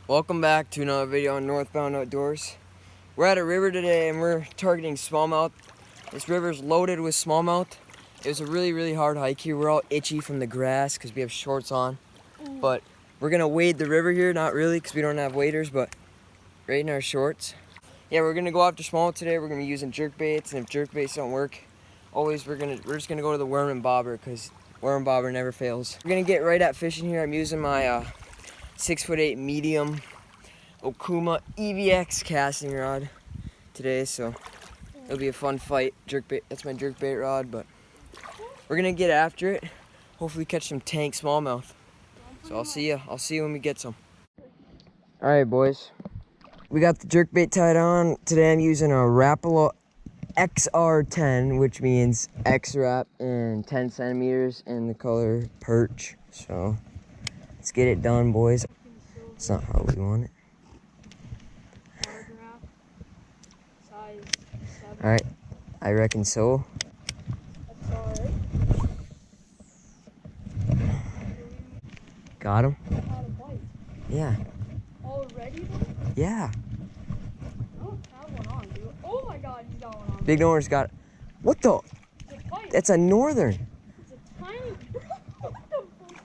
Welcome back to another video on Northbound Outdoors. We're at a river today and we're targeting smallmouth. This river's loaded with smallmouth. It was a really hard hike here. We're all itchy from the grass because we have shorts on. But we're gonna wade the river here, not really because we don't have waders, but right in our shorts. Yeah, we're gonna go after smallmouth today. We're gonna be using jerk baits, and if jerk baits don't work, we're just gonna go to the worm and bobber because worm and bobber never fails. We're gonna get right at fishing here. I'm using my 6'8" medium Okuma EVX casting rod today, so it'll be a fun fight. Jerkbait, that's my jerkbait rod, but we're gonna get after it. Hopefully catch some tank smallmouth. So I'll see you when we get some. All right, boys. We got the jerkbait tied on. Today I'm using a Rapala XR10, which means X wrap and 10 centimeters in the color perch. So let's get it done, boys. It's not how we want it. Alright, I reckon so. Got him? Yeah. Already? Yeah. I don't have one on, dude. Oh my god, he's got one on. Big Northern's got it. What the? That's a Northern. It's a tiny. What the fuck?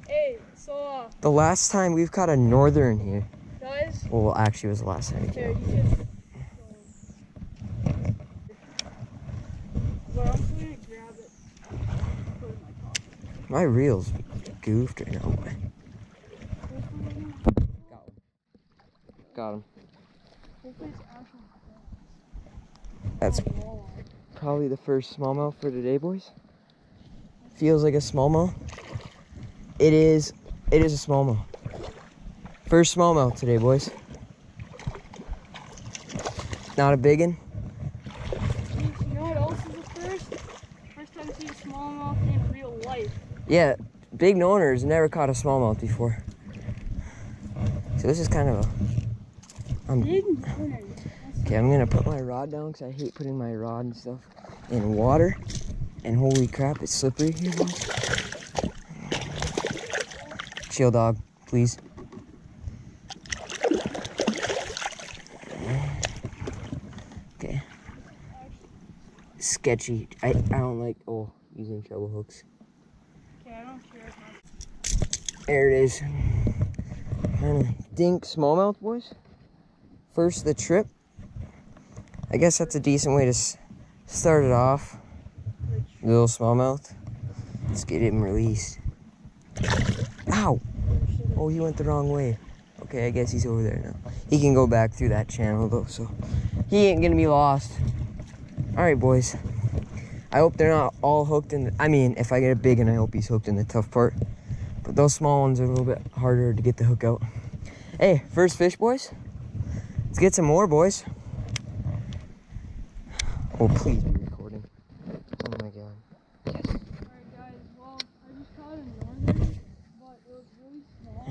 Hey, so The last time we've caught a Northern here. guys. Well, actually, it was the last time we Here, came. you can. But I'm just gonna grab it. Put it in my pocket. My reel's goofed right now. Got him. Hopefully it's actually That's probably the first smallmouth for today, boys. Feels like a smallmouth. It is a smallmouth. First smallmouth today, boys. Not a big one. You know what else is the first? First time seeing smallmouth in real life. Yeah, Big Norther's never caught a smallmouth before. So this is kind of a... Big Norther. Okay, I'm gonna put my rod down because I hate putting my rod and stuff in water. And holy crap, it's slippery here, boys. Chill, dog, please. Okay. Sketchy. I don't like using treble hooks. Okay, I don't care. There it is. Kind of dink smallmouth, boys. First of the trip. I guess that's a decent way to start it off. Little smallmouth. Let's get him released. Ow! Oh, he went the wrong way. Okay, I guess he's over there now. He can go back through that channel though, so he ain't gonna be lost. All right, boys. I hope they're not all hooked in I mean, if I get a big one, I hope he's hooked in the tough part. But those small ones are a little bit harder to get the hook out. Hey, first fish, boys. Let's get some more, boys. Oh, please be recording. Oh my god. Yes. Alright guys, well, I just caught a Northern, but it was really small,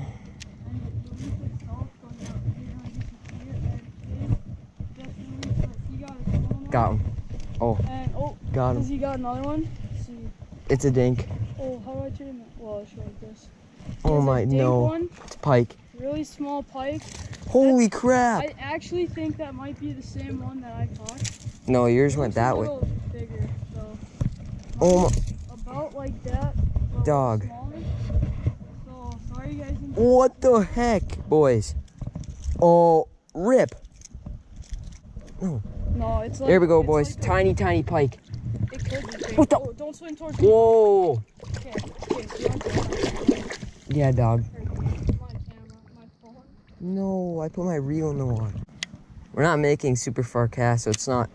and it released itself from the and it just released it. He got a smallmouth. Got him. Oh, And got him. does he got another one? Let's see. It's a dink. Oh, how do I turn it? Well, I'll show like this. Oh Here's a my, dink no. One, It's pike. really small pike. Holy crap. I actually think that might be the same one that I caught. No, yours went that way. It's a little bigger, though. Oh my. About like that. but Dog. smaller. So, sorry you guys. What the heck, boys? Oh, rip. No. No, it's like. There we go, it's boys. like Tiny pike. it could be big. What the- Oh, don't swing towards me. Whoa. Okay, so you want to Yeah, dog. my camera, my phone. No, I put my reel in the water. We're not making super far casts, so it's not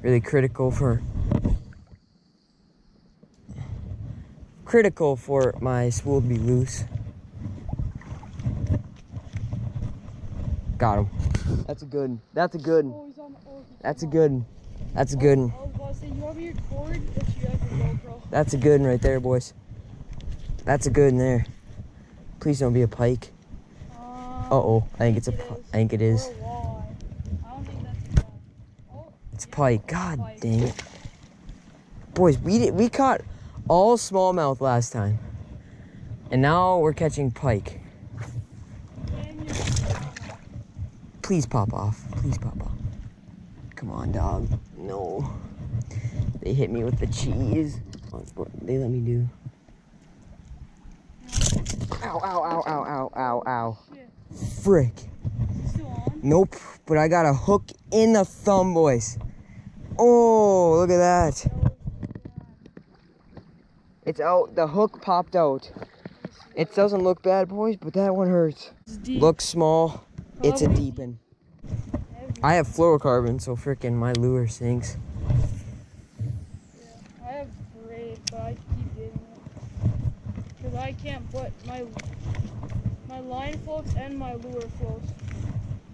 really critical for my spool to be loose. Got him. That's a good one. That's a good one. Oh, he's on the. Oh, That's a good one. That's a good one. I was about to say, you want me to record if you have your GoPro? That's a good one right there, boys. That's a good one there. Please don't be a pike. Uh-oh. I think it's a I think it is. Or a walleye. I don't think that's a walleye. Oh, It's a pike. God dang it. Boys, we caught all smallmouth last time. And now we're catching pike. and you're Please pop off. Please pop off. Come on, dog. No. They hit me with the cheese. They let me do. Ow, ow, ow, ow, ow, ow, ow. Shit. Frick. Is it still on? Nope, but I got a hook in the thumb, boys. Oh, look at that. It's out. The hook popped out. It doesn't look bad, boys, but that one hurts. Looks small. It's a deep one. I have fluorocarbon, so frickin' my lure sinks. Yeah, I have braid, but I keep getting it. Because I can't put my line floats and my lure floats.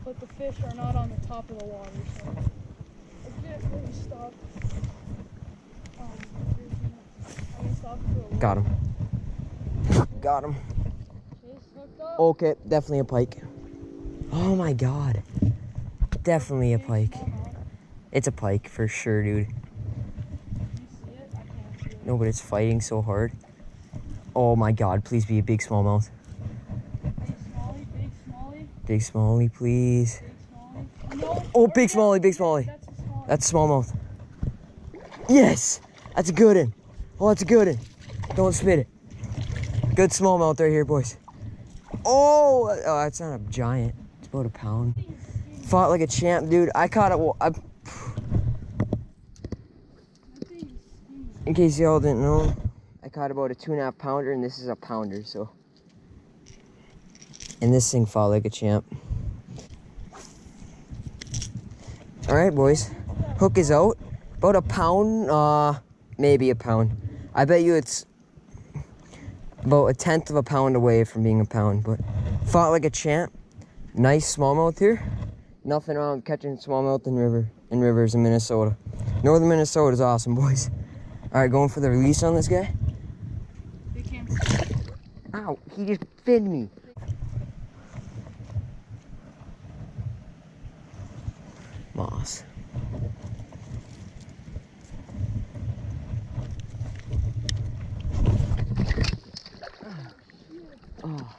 But the fish are not on the top of the water, so I can't really stop. I can stop for a little. Got him. Got him. Chase hooked up. Okay, definitely a pike. Oh my god. Definitely a pike. It's a pike for sure, dude. You see it? I can't see it. No, but it's fighting so hard. Oh my god, please be a big smallmouth. Big smallie, big smallie, Big smallie, please. big smallie. No. Oh, big smallie, big smallie. That's a smallie. That's smallmouth. Yes! That's a good one. Oh, that's a good one. Don't spit it. Good smallmouth right here, boys. Oh, that's not a giant. It's about a pound. Fought like a champ, dude. I caught it. In case y'all didn't know, I caught about a 2.5 pounder, and this is a pounder, so. And this thing fought like a champ. All right, boys. Hook is out. About a pound, maybe a pound. I bet you it's about 1/10 of a pound away from being a pound, but fought like a champ. Nice smallmouth here. Nothing wrong with catching smallmouth in rivers in Minnesota. Northern Minnesota is awesome, boys. All right, going for the release on this guy. They can't see it. Ow, he just finned me. Moss. Oh.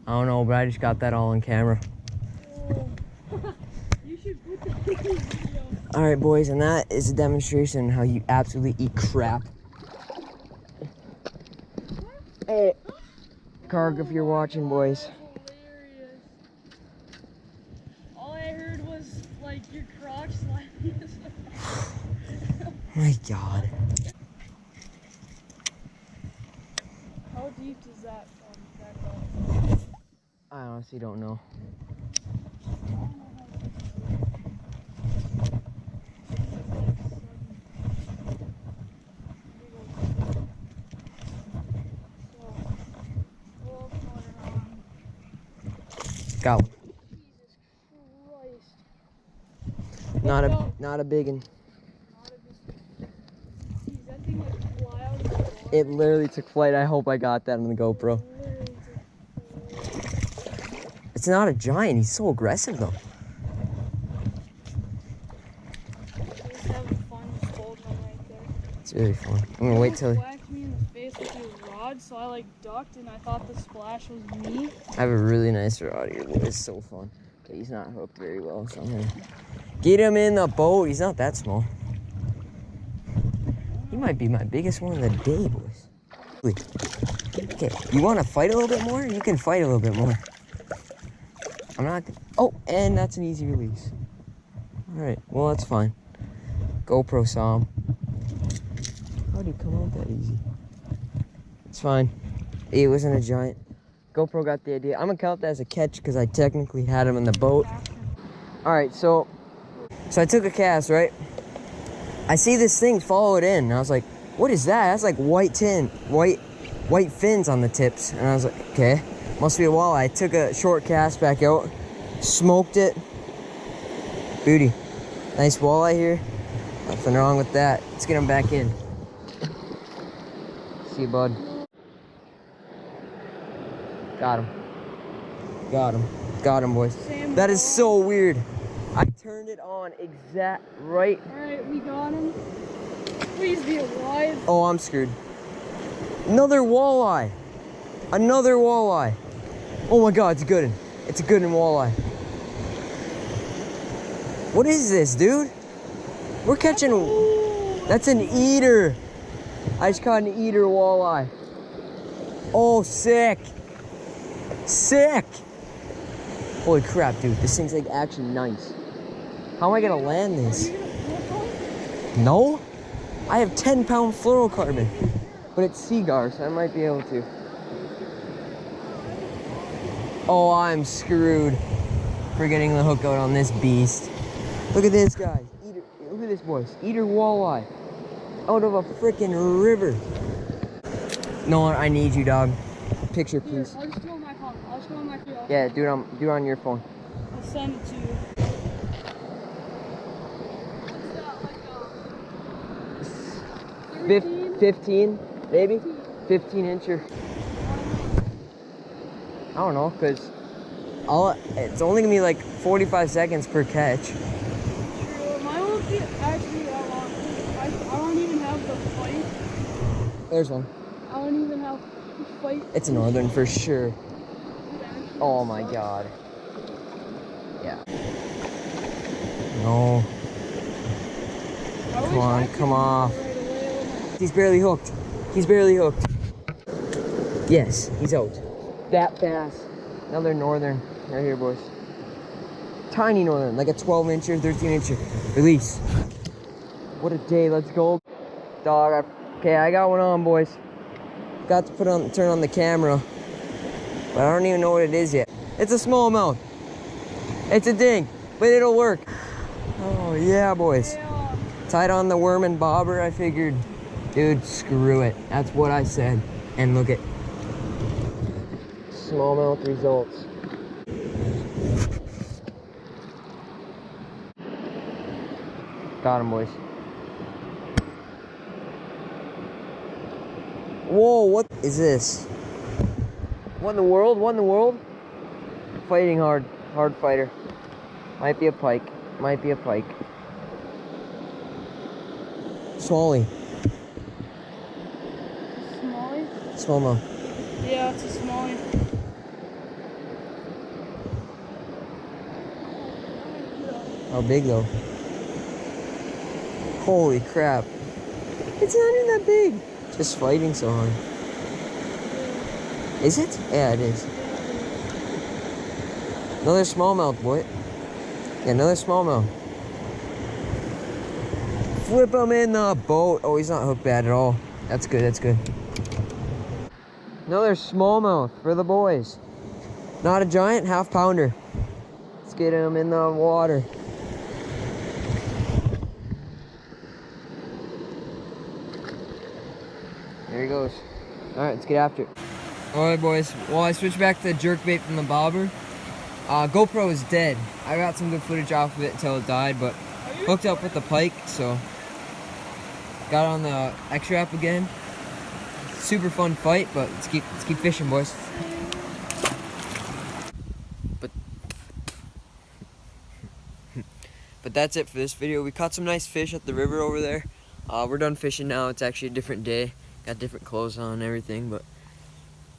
I don't know, but I just got that all on camera. You should put that in the video. All right, boys, and that is a demonstration of how you absolutely eat crap. Hey, Karg, if you're watching, boys. That's hilarious. All I heard was like your crotch slapping. My God. How deep does that go? I honestly don't know. Got one. Jesus Christ. Not a big one. Jeez, that thing like fly out of the water. It literally took flight. I hope I got that on the GoPro. Literally took It's not a giant. He's so aggressive though. Just having fun just holding them right there. It's really fun. I'm gonna wait till. Whacked me in the face with his rod, so I like ducked and I thought the splash was me. I have a really nice rod here, but it's so fun. Okay, he's not hooked very well, so I'm gonna get him in the boat. He's not that small. He might be my biggest one of the day, boys. Okay, you want to fight a little bit more? You can fight a little bit more. I'm not. Oh, and that's an easy release. All right, well that's fine. GoPro saw him. How'd he come out that easy? It's fine. It wasn't a giant. GoPro got the idea. I'm gonna count that as a catch because I technically had him in the boat. All right, so I took a cast, right? I see this thing follow it in, and I was like, "What is that?" That's like white fins on the tips, and I was like, "Okay, must be a walleye." I took a short cast back out, smoked it. Beauty, nice walleye here. Nothing wrong with that. Let's get him back in. See you, bud. Got him. Got him. Got him, boys. That is so weird. I turned it on exact right. Alright, we got him. Please be alive. Oh, I'm screwed. Another walleye. Another walleye. Oh my God, it's a good one. It's a good one walleye. What is this, dude? We're catching, that's an eater. I just caught an eater walleye. Oh, sick. Sick. Holy crap, dude. This thing's like actually nice. How am I gonna land this? No? I have 10-pound fluorocarbon, but it's Seagar, so I might be able to. Oh, I'm screwed for getting the hook out on this beast. Look at this, guys. Eater, look at this, boys. Eater walleye out of a freaking river. Nolan, I need you, dog. Picture, please. I'll just go on my phone. I'll just go on my phone. Yeah, do it on your phone. I'll send it to you. What's that, like 15, maybe? 15 incher. I don't know, because it's only gonna be like 45 seconds per catch. True. Mine won't be actually that long. I don't even have the fight. There's one. I don't even have the fight. It's a northern for sure. Oh my God. Yeah. No. Come on, come off. He's barely hooked. He's barely hooked. Yes, he's out. That fast. Another northern right here, boys. Tiny northern, like a 12-incher, 13-incher. Release. What a day. Let's go. Dog. Okay, I got one on, boys. Got to turn on the camera, but I don't even know what it is yet. It's a smallmouth. It's a dink, but it'll work. Oh yeah, boys. Tied on the worm and bobber. I figured, dude, screw it. That's what I said. And look at smallmouth results. Got him, boys. Whoa, what is this? What in the world? What in the world? Fighting hard. Hard fighter. Might be a pike. Might be a pike. Smallie. Smallie? Smallmouth. Yeah, it's a smallie. How big though? Holy crap. It's not even that big. Just fighting so hard. Is it? Yeah, it is. Another smallmouth, boy. Yeah, another smallmouth. Flip him in the boat. Oh, he's not hooked bad at all. That's good, that's good. Another smallmouth for the boys. Not a giant, half pounder. Let's get him in the water. There he goes. All right, let's get after it. All right, boys. Well, I switched back to jerkbait from the bobber. GoPro is dead. I got some good footage off of it until it died, but hooked up with the pike, so got on the X-Wrap again. Super fun fight, but let's keep fishing, boys. But that's it for this video. We caught some nice fish at the river over there. We're done fishing now. It's actually a different day. Got different clothes on and everything, but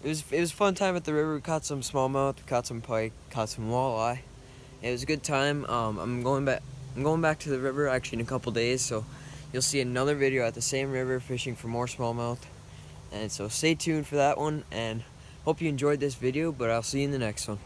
it was a fun time at the river. We caught some smallmouth, we caught some pike, caught some walleye. It was a good time. I'm going back to the river actually in a couple days, so you'll see another video at the same river fishing for more smallmouth. And so stay tuned for that one, and hope you enjoyed this video, but I'll see you in the next one.